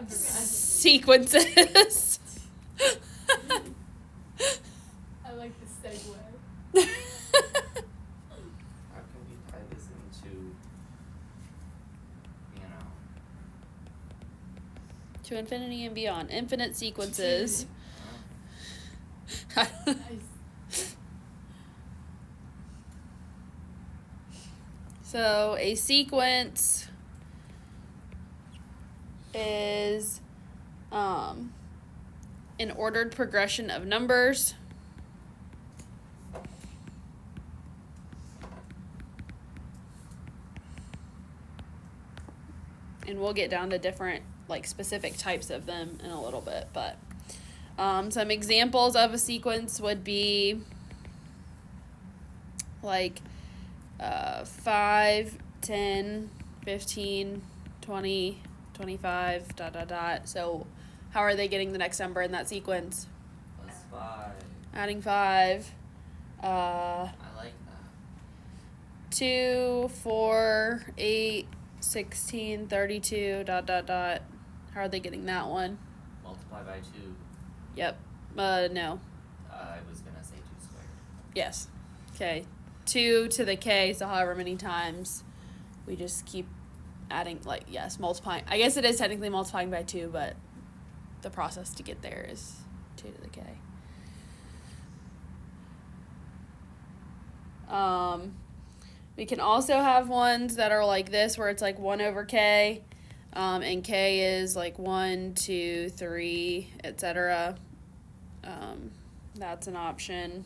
sequences. I like the segue. How can we tie this into, To infinity and beyond. Infinite sequences. Nice. So a sequence is an ordered progression of numbers. And we'll get down to different, like, specific types of them in a little bit. But some examples of a sequence would be like 5, 10, 15, 20, 25, ... So how are they getting the next number in that sequence? +5. Adding 5. I like that. 2, 4, 8, 16, 32, ... How are they getting that one? Multiply by 2. Yep. No. I was gonna say 2 squared. Yes. Okay. 2 to the k, so however many times we just keep adding, like, yes, multiplying. I guess it is technically multiplying by 2, but the process to get there is 2 to the k. We can also have ones that are like this, where it's like 1 over k, and k is like 1, 2, 3, etc. That's an option.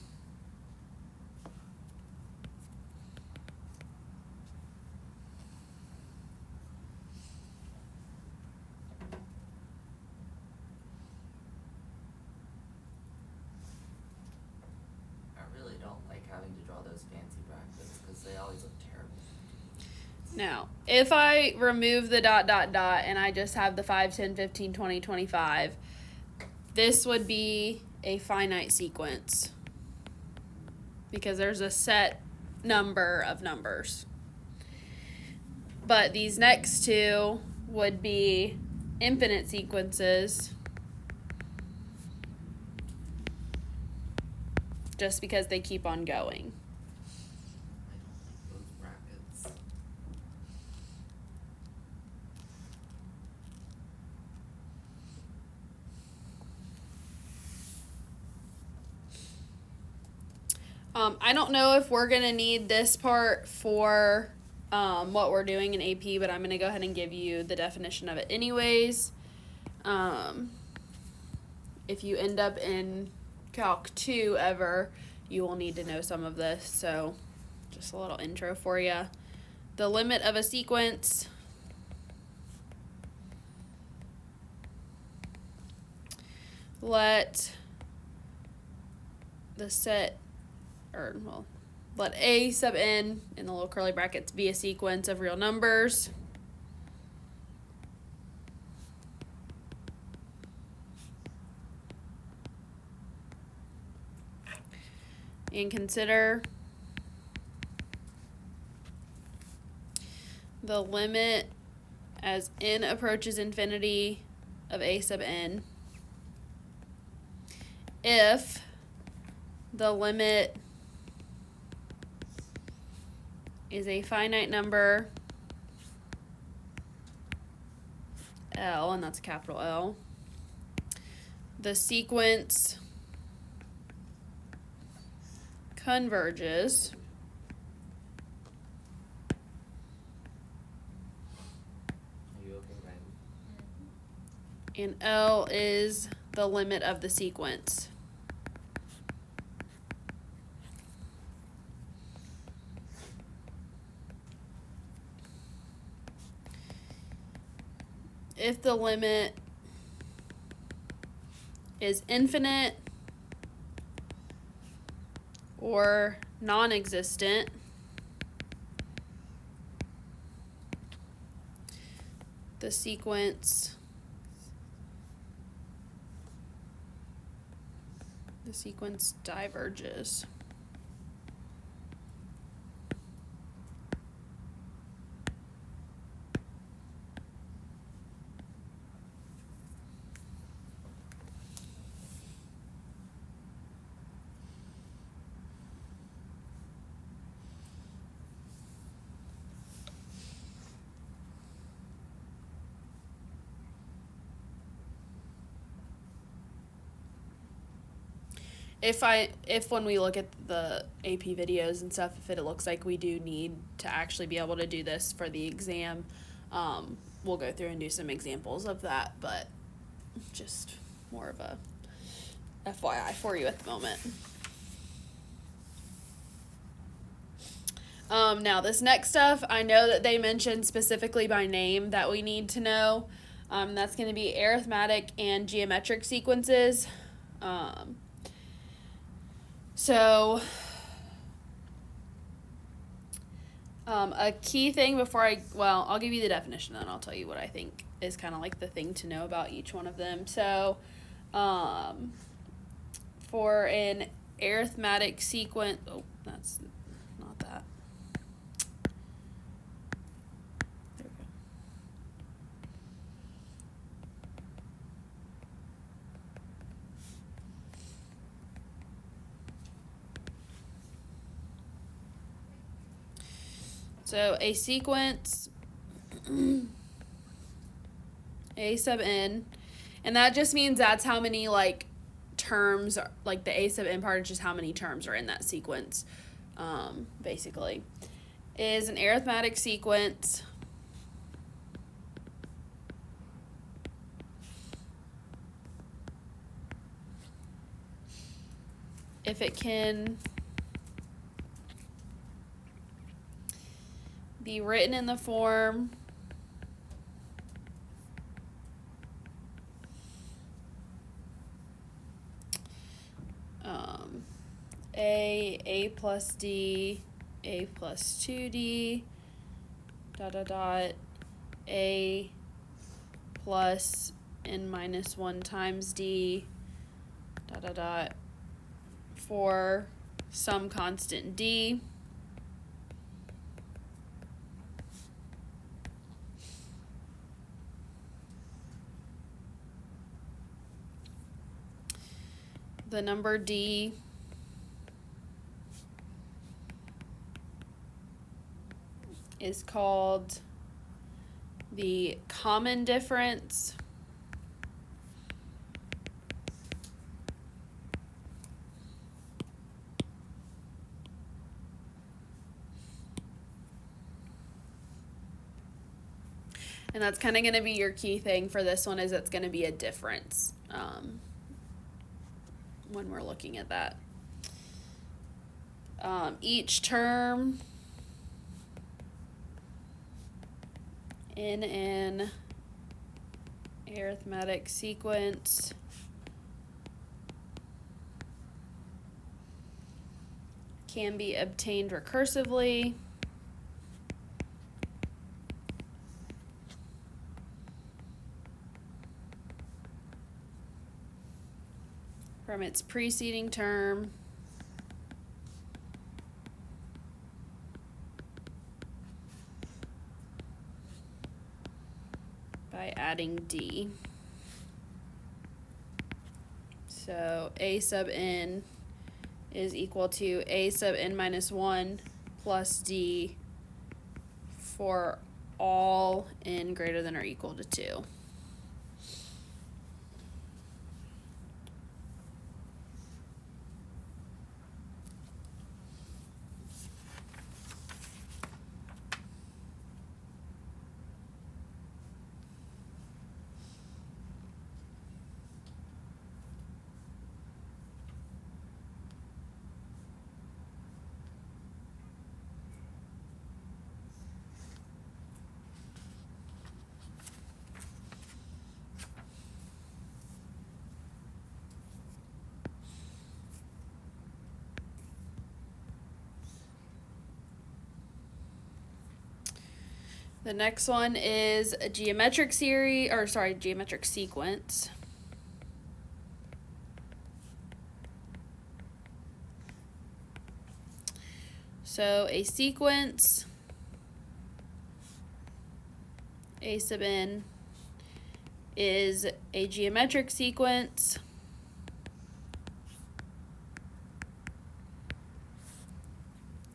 I really don't like having to draw those fancy brackets because they always look terrible. Now, if I remove the ... and I just have the 5, 10, 15, 20, 25, this would be a finite sequence because there's a set number of numbers. But these next two would be infinite sequences just because they keep on going. I don't like those brackets. I don't know if we're going to need this part for what we're doing in AP, but I'm going to go ahead and give you the definition of it anyways. If you end up in Calc 2 ever, you will need to know some of this, so just a little intro for you. The limit of a sequence let the set, or well, let A sub n in the little curly brackets be a sequence of real numbers. And consider the limit as n approaches infinity of A sub n if the limit is a finite number L, and that's a capital L. The sequence converges Are you okay, Ryan? and L is the limit of the sequence. If the limit is infinite or non-existent, the sequence diverges. if when we look at the AP videos and stuff, if it looks like we do need to actually be able to do this for the exam, we'll go through and do some examples of that, but just more of a FYI for you at the moment. Now this next stuff, I know that they mentioned specifically by name that we need to know. That's going to be arithmetic and geometric sequences. A key thing before I'll give you the definition and then I'll tell you what I think is kind of like the thing to know about each one of them. So, for an arithmetic sequence, that's not that. There we go. So a sequence, a sub n, and that just means that's how many like terms are, like the a sub n part is just how many terms are in that sequence, basically, is an arithmetic sequence if it can be written in the form a plus d, a plus 2d, a plus n minus 1 times d, for some constant d. The number d is called the common difference and that's kind of going to be your key thing for this one, is it's going to be a difference when we're looking at that. Each term in an arithmetic sequence can be obtained recursively from its preceding term by adding d. So a sub n is equal to a sub n minus 1 plus d for all n greater than or equal to 2. The next one is a geometric sequence. So a sequence, a sub n, is a geometric sequence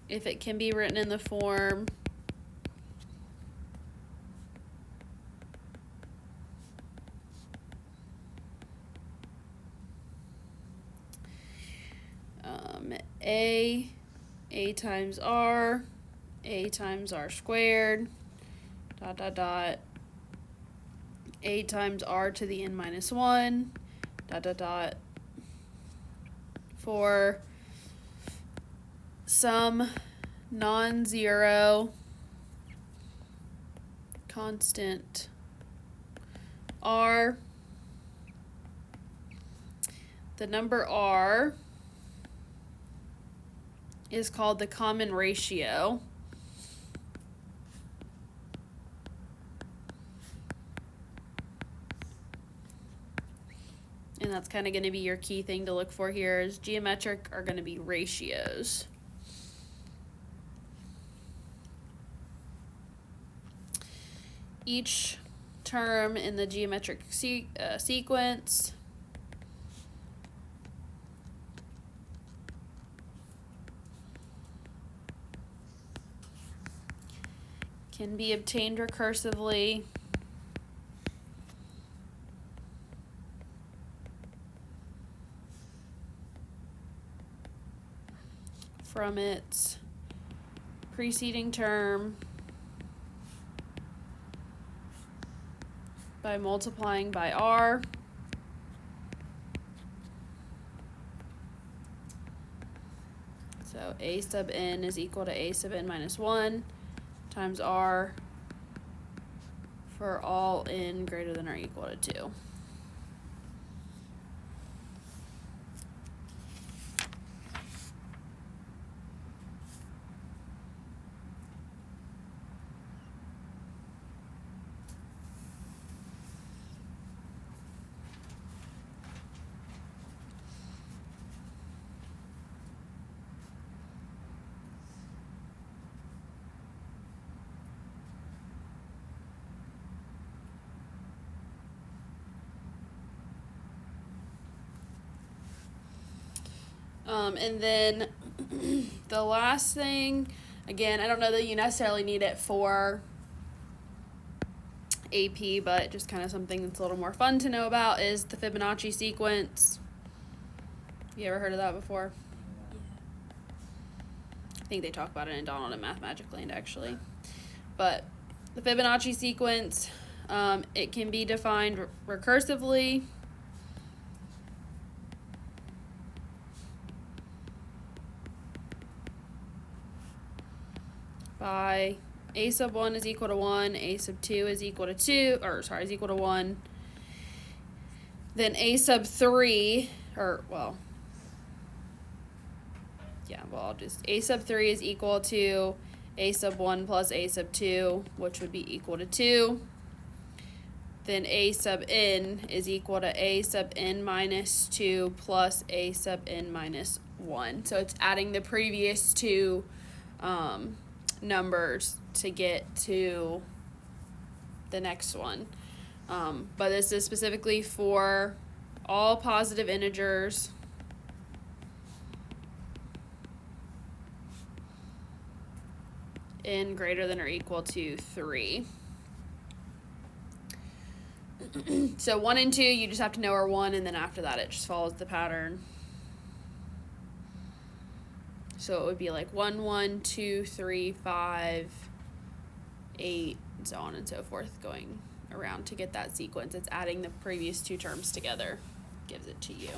if it can be written in the form a times r, a times r squared, dot, dot, dot, a times r to the n minus 1, dot, dot, dot, for some non-zero constant r. The number r is called the common ratio. And that's kind of going to be your key thing to look for here, is geometric are going to be ratios. Each term in the geometric sequence can be obtained recursively from its preceding term by multiplying by r. So a sub n is equal to a sub n minus 1 times r for all n greater than or equal to 2. And then the last thing, again, I don't know that you necessarily need it for AP, but just kind of something that's a little more fun to know about, is the Fibonacci sequence. You ever heard of that before? I think they talk about it in Donald and Math Magic Land, actually. But the Fibonacci sequence, it can be defined recursively by a sub 1 is equal to 1, a sub 2 is equal to 2, is equal to 1. Then a sub 3, I'll just, a sub 3 is equal to a sub 1 plus a sub 2, which would be equal to 2. Then a sub n is equal to a sub n minus 2 plus a sub n minus 1. So it's adding the previous two numbers to get to the next one. But this is specifically for all positive integers n greater than or equal to 3. So 1 and 2, you just have to know are 1, and then after that it just follows the pattern. So it would be like 1, 1, 2, 3, 5, 8, and so on and so forth, going around to get that sequence. It's adding the previous two terms together, gives it to you.